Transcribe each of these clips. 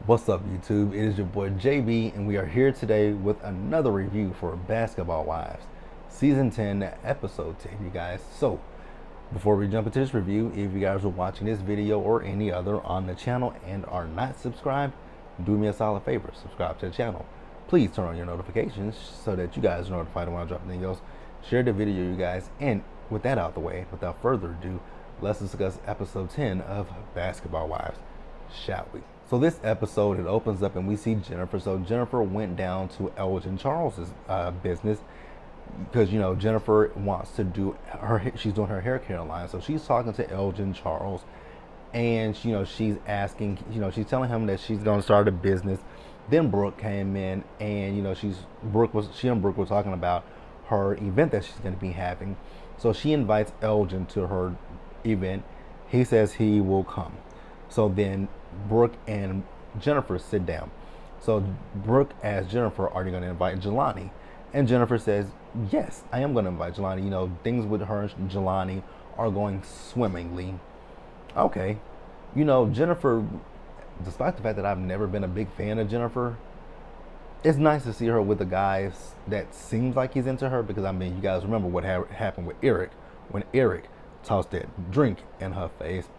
What's up, YouTube? It is your boy JB, and we are here today with another review for Basketball Wives, Season 10, Episode 10, you guys. So, before we jump into this review, if you guys are watching this video or any other on the channel and are not subscribed, do me a solid favor, subscribe to the channel. Please turn on your notifications so that you guys are notified when I drop videos. Share the video, you guys, and with that out the way, without further ado, let's discuss Episode 10 of Basketball Wives, shall we? So this episode, it opens up and we see Jennifer. So Jennifer went down to Elgin Charles's business because, you know, Jennifer wants to do she's doing her hair care line. So she's talking to Elgin Charles, and, you know, she's asking, you know, she's telling him that she's going to start a business. Then Brooke came in, and, you know, she and Brooke were talking about her event that she's going to be having. So she invites Elgin to her event. He says he will come. So then Brooke and Jennifer sit down. So Brooke asks Jennifer, are you going to invite Jelani? And Jennifer says, yes, I am going to invite Jelani. You know, things with her and Jelani are going swimmingly. Okay. You know, Jennifer, despite the fact that I've never been a big fan of Jennifer, it's nice to see her with a guy that seems like he's into her, because, I mean, you guys remember what happened with Eric when Eric tossed that drink in her face.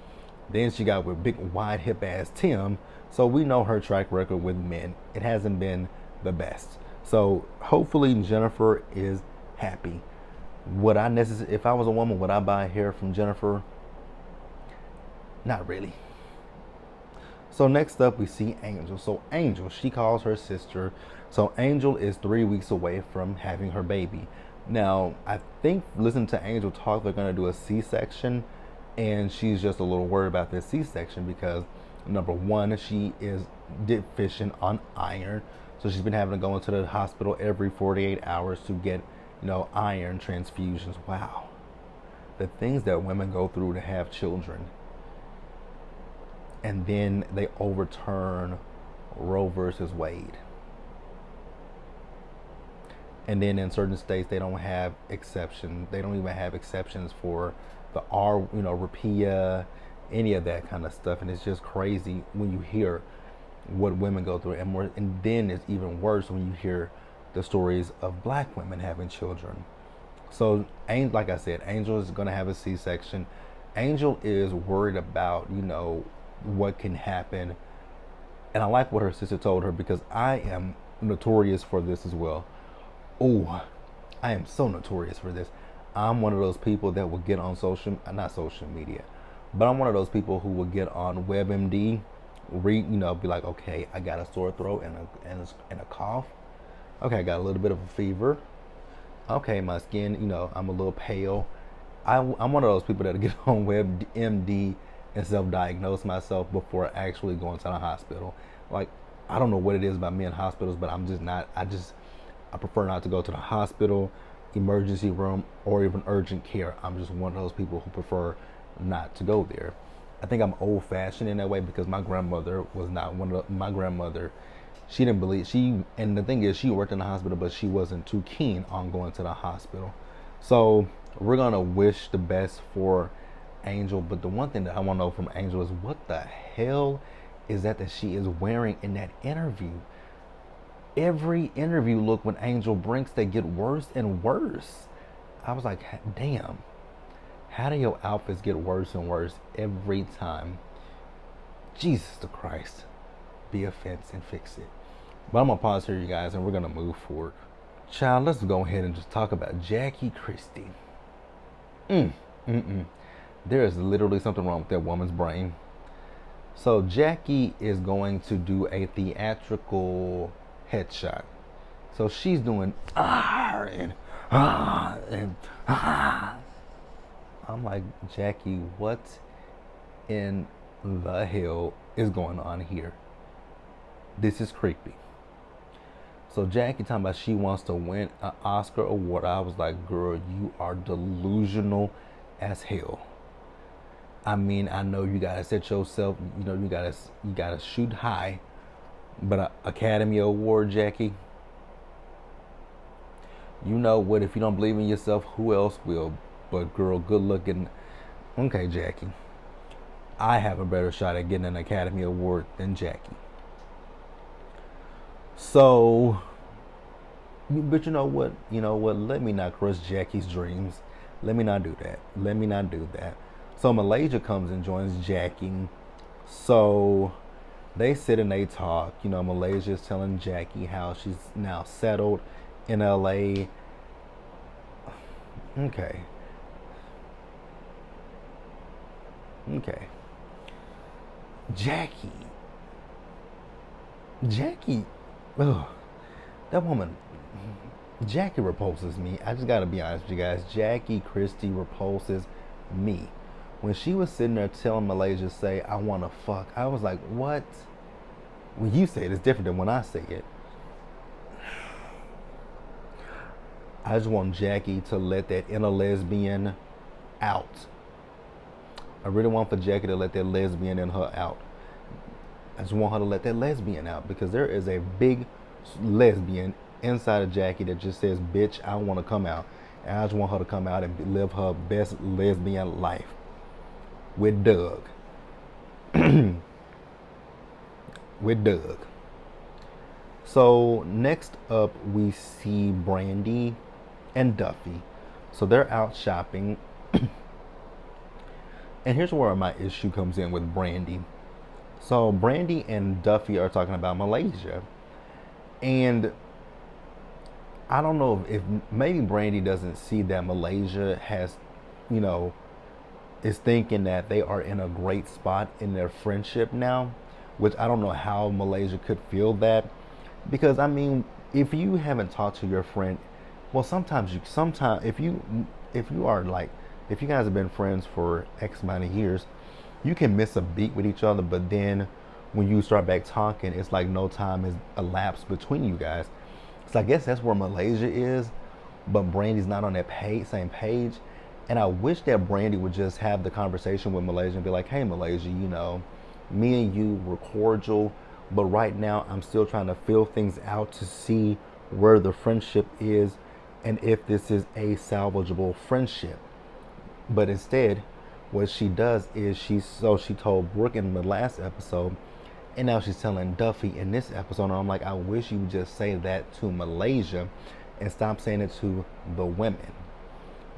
Then she got with big, wide hip ass Tim. So we know her track record with men. It hasn't been the best. So hopefully Jennifer is happy. If I was a woman, would I buy hair from Jennifer? Not really. So next up we see Angel. So Angel, she calls her sister. So Angel is 3 weeks away from having her baby. Now, I think, listen to Angel talk, they're gonna do a C-section. And she's just a little worried about this C-section because, number one, she is deficient on iron. So she's been having to go into the hospital every 48 hours to get, you know, iron transfusions. Wow. The things that women go through to have children. And then they overturn Roe versus Wade. And then in certain states, they don't have exceptions. They don't even have exceptions for the Rapia, any of that kind of stuff. And it's just crazy when you hear what women go through. And then it's even worse when you hear the stories of black women having children. So, like I said, Angel is going to have a C-section. Angel is worried about, you know, what can happen. And I like what her sister told her, because I am notorious for this as well. Oh, I am so notorious for this. I'm one of those people that will get on not social media, but I'm one of those people who will get on WebMD, be like, okay, I got a sore throat and a cough. Okay, I got a little bit of a fever. Okay, my skin, you know, I'm a little pale. I'm one of those people that get on WebMD and self-diagnose myself before actually going to the hospital. Like, I don't know what it is about me in hospitals, but I'm just not. I prefer not to go to the hospital, emergency room, or even urgent care. I'm just one of those people who prefer not to go there. I think I'm old-fashioned in that way, because my grandmother was not my grandmother. She didn't believe, and the thing is, she worked in the hospital, but she wasn't too keen on going to the hospital. So we're gonna wish the best for Angel. But the one thing that I want to know from Angel is, what the hell is that she is wearing in that interview? Every interview look when Angel brinks, they get worse and worse. I was like, damn, how do your outfits get worse and worse every time? Jesus the Christ, be a fence and fix it. But I'm gonna pause here, you guys, and we're gonna move forward. Child, let's go ahead and just talk about Jackie Christie. There is literally something wrong with that woman's brain. So Jackie is going to do a theatrical headshot. So she's doing and I'm like, Jackie, what in the hell is going on here? This is creepy. So Jackie talking about she wants to win an Oscar award. I was like, girl, you are delusional as hell. I mean, I know you gotta set yourself, you know, you gotta shoot high. But an Academy Award, Jackie, you know what? If you don't believe in yourself, who else will? But girl, good looking. Okay, Jackie, I have a better shot at getting an Academy Award than Jackie. So, but you know what? You know what? Let me not crush Jackie's dreams. Let me not do that. Let me not do that. So Malaysia comes and joins Jackie. So they sit and they talk. You know, Malaysia is telling Jackie how she's now settled in LA. Okay. Okay. Jackie. Jackie. Ugh. That woman. Jackie repulses me. I just gotta be honest with you guys. Jackie Christie repulses me. When she was sitting there telling Malaysia, say, I wanna fuck, I was like, what? When you say it, it's different than when I say it. I just want Jackie to let that inner lesbian out. I really want for Jackie to let that lesbian in her out. I just want her to let that lesbian out because there is a big lesbian inside of Jackie that just says, bitch, I want to come out. And I just want her to come out and live her best lesbian life with Doug. With Doug. So next up we see Brandy and Duffy. So they're out shopping. And here's where my issue comes in with Brandy. So Brandy and Duffy are talking about Malaysia. And I don't know if maybe Brandy doesn't see that Malaysia has, you know, is thinking that they are in a great spot in their friendship now, which I don't know how Malaysia could feel that. Because I mean, if you haven't talked to your friend, well, sometimes if you are like, if you guys have been friends for X amount of years, you can miss a beat with each other, but then when you start back talking, it's like no time has elapsed between you guys. So I guess that's where Malaysia is, but Brandy's not on that same page. And I wish that Brandy would just have the conversation with Malaysia and be like, hey, Malaysia, you know, me and you were cordial, but right now I'm still trying to feel things out to see where the friendship is and if this is a salvageable friendship. But instead, what she does is she told Brooke in the last episode, and now she's telling Duffy in this episode. And I'm like, I wish you would just say that to Malaysia and stop saying it to the women.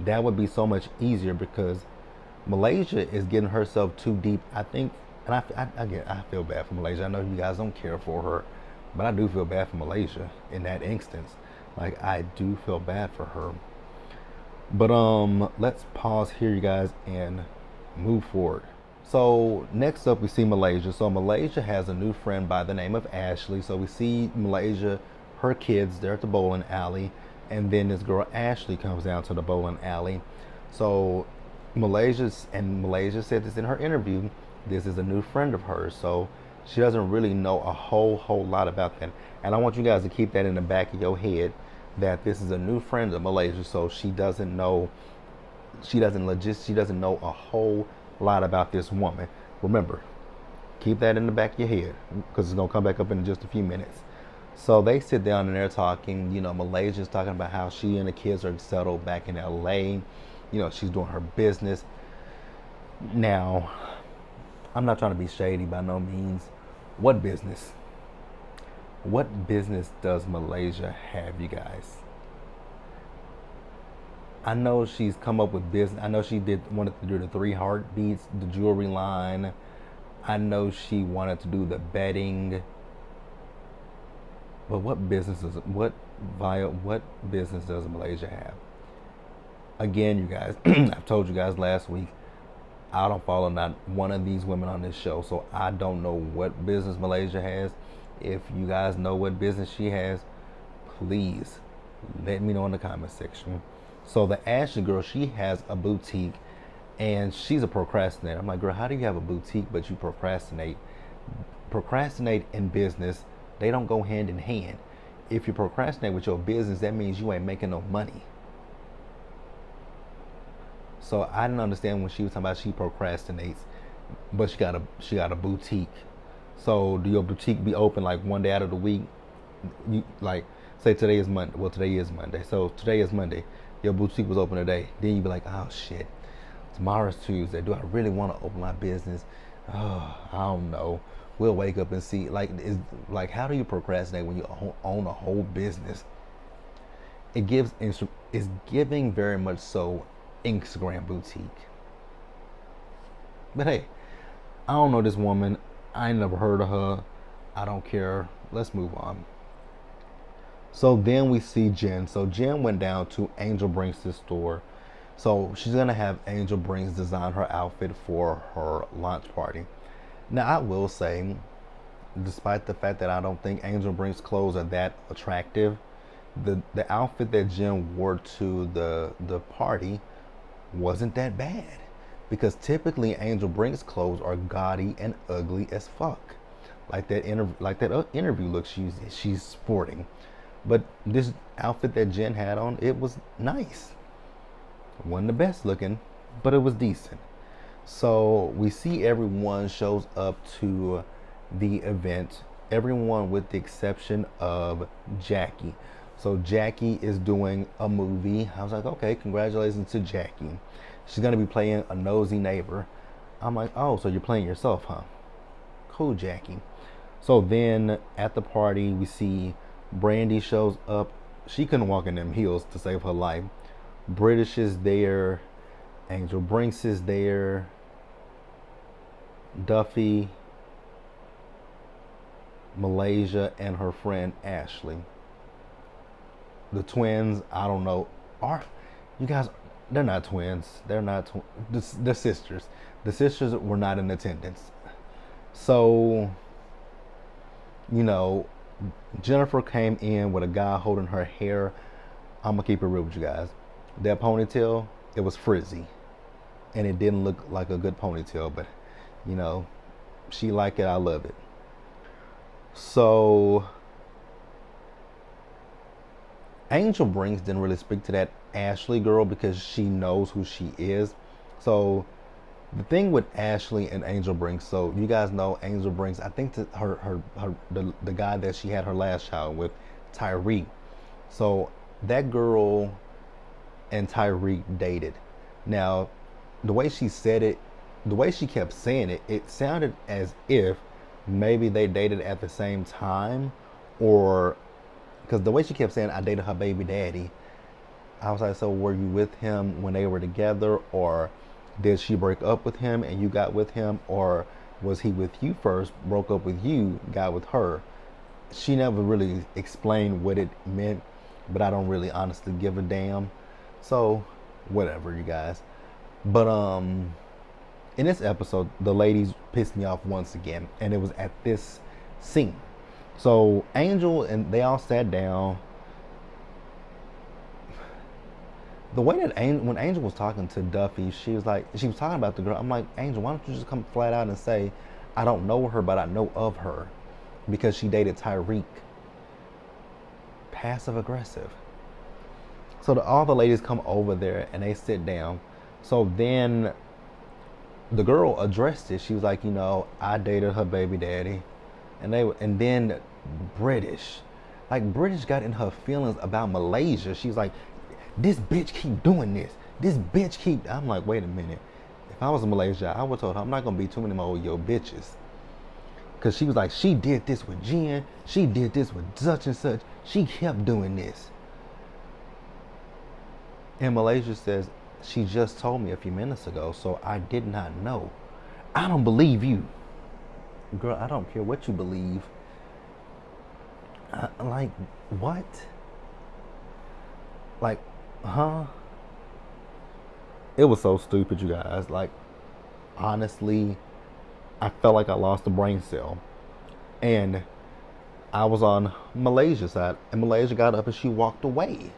That would be so much easier because Malaysia is getting herself too deep, I think. And I feel bad for Malaysia. I know you guys don't care for her, but I do feel bad for Malaysia in that instance. Like, I do feel bad for her. But let's pause here, you guys, and move forward. So next up we see Malaysia. So Malaysia has a new friend by the name of Ashley. So we see Malaysia, her kids, they're at the bowling alley, and then this girl Ashley comes down to the bowling alley. So Malaysia said this in her interview. This is a new friend of hers, so she doesn't really know a whole lot about that. And I want you guys to keep that in the back of your head, that this is a new friend of Malaysia, so she doesn't know a whole lot about this woman. Remember, keep that in the back of your head because it's gonna come back up in just a few minutes. So they sit down and they're talking. You know, Malaysia's talking about how she and the kids are settled back in LA. You know, she's doing her business. Now, I'm not trying to be shady by no means. What business? What business does Malaysia have, you guys? I know she's come up with business. I know she wanted to do the 3 Heartbeats, the jewelry line. I know she wanted to do the bedding. But what business does Malaysia have? Again, you guys, I've told you guys last week, I don't follow not one of these women on this show, so I don't know what business Malaysia has. If you guys know what business she has, please let me know in the comment section. So the Ashley girl, she has a boutique and she's a procrastinator. I'm like, girl, how do you have a boutique but you procrastinate? Procrastinate and business, they don't go hand in hand. If you procrastinate with your business, that means you ain't making no money. So I didn't understand when she was talking about she procrastinates, but she got a boutique. So do your boutique be open like one day out of the week? You like say today is Monday. Well, today is Monday. So today is Monday. Your boutique was open today. Then you be like, oh shit, tomorrow's Tuesday. Do I really want to open my business? Oh, I don't know. we'll wake up and see, like, is like, how do you procrastinate when you own a whole business? It's giving very much so Instagram boutique. But hey, I don't know this woman. I ain't never heard of her. I don't care. Let's move on. So then we see Jen. So Jen went down to Angel Brinks' store. So she's gonna have Angel Brinks design her outfit for her launch party. Now I will say, despite the fact that I don't think Angel Brinks clothes are that attractive, the outfit that Jen wore to the party wasn't that bad. Because typically Angel Brinks clothes are gaudy and ugly as fuck. Like that interview look she's sporting. But this outfit that Jen had on, it was nice. It wasn't the best looking, but it was decent. So we see everyone shows up to the event. Everyone with the exception of Jackie. So Jackie is doing a movie. I was like, okay, congratulations to Jackie. She's gonna be playing a nosy neighbor. I'm like, oh, so you're playing yourself, huh? Cool, Jackie. So then at the party, we see Brandy shows up. She couldn't walk in them heels to save her life. British is there. Angel Brinks is there. Duffy, Malaysia, and her friend Ashley. The twins, I don't know. Are you guys? They're not twins. They're not. They're sisters. The sisters were not in attendance. So, you know, Jennifer came in with a guy holding her hair. I'm gonna keep it real with you guys. That ponytail, it was frizzy, and it didn't look like a good ponytail. But, you know, she liked it. I love it. So Angel Brinks didn't really speak to that Ashley girl because she knows who she is. So the thing with Ashley and Angel Brinks, so you guys know Angel Brinks, I think that the guy that she had her last child with, Tyreek. So that girl and Tyreek dated. Now, the way she said it, the way she kept saying it, it sounded as if maybe they dated at the same time, or because the way she kept saying, I dated her baby daddy. I was like, so were you with him when they were together, or did she break up with him and you got with him, or was he with you first, broke up with you, got with her? She never really explained what it meant, but I don't really honestly give a damn. So whatever, you guys. But in this episode, the ladies pissed me off once again, and it was at this scene. So Angel and they all sat down. The way that when Angel was talking to Duffy, she was talking about the girl. I'm like, Angel, why don't you just come flat out and say, I don't know her, but I know of her because she dated Tyreek. Passive aggressive. So all the ladies come over there and they sit down. So then the girl addressed it. She was like, you know, I dated her baby daddy, and then British got in her feelings about Malaysia. She was like, this bitch keep doing this. This bitch keep. I'm like, wait a minute. If I was in Malaysia, I would told her I'm not gonna be too many more of your bitches. Cause she was like, she did this with Jen. She did this with such and such. She kept doing this. And Malaysia says, she just told me a few minutes ago, so I did not know. I don't believe you. Girl, I don't care what you believe. Like, what? Like, huh? It was so stupid, you guys. Like, honestly, I felt like I lost a brain cell. And I was on Malaysia's side, and Malaysia got up and she walked away.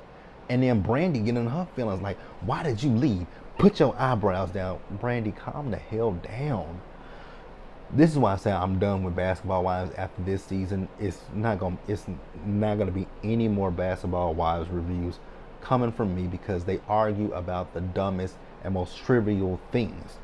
And then Brandy getting in her feelings like, why did you leave? Put your eyebrows down. Brandy, calm the hell down. This is why I say I'm done with Basketball Wives after this season. It's not gonna be any more Basketball Wives reviews coming from me because they argue about the dumbest and most trivial things.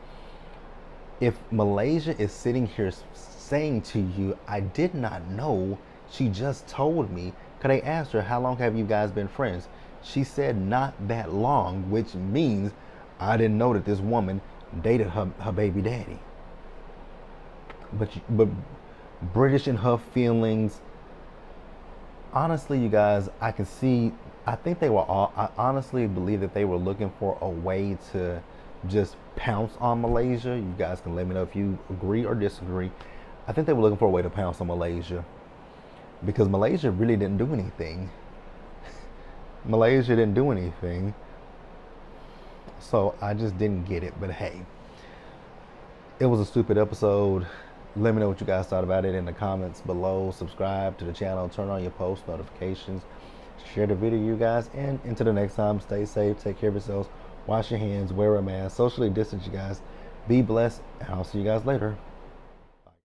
If Malaysia is sitting here saying to you, I did not know, she just told me, because they asked her, how long have you guys been friends? She said not that long, which means I didn't know that this woman dated her baby daddy. But British in her feelings. Honestly, you guys, I can see. I think they were all. I honestly believe that they were looking for a way to just pounce on Malaysia. You guys can let me know if you agree or disagree. I think they were looking for a way to pounce on Malaysia because Malaysia really didn't do anything. Malaysia didn't do anything. So I just didn't get it. But hey, it was a stupid episode. Let me know what you guys thought about it in the comments below. Subscribe to the channel, turn on your post notifications, share the video, you guys, and until the next time, stay safe, take care of yourselves, wash your hands, wear a mask, socially distance, you guys. Be blessed, and I'll see you guys later.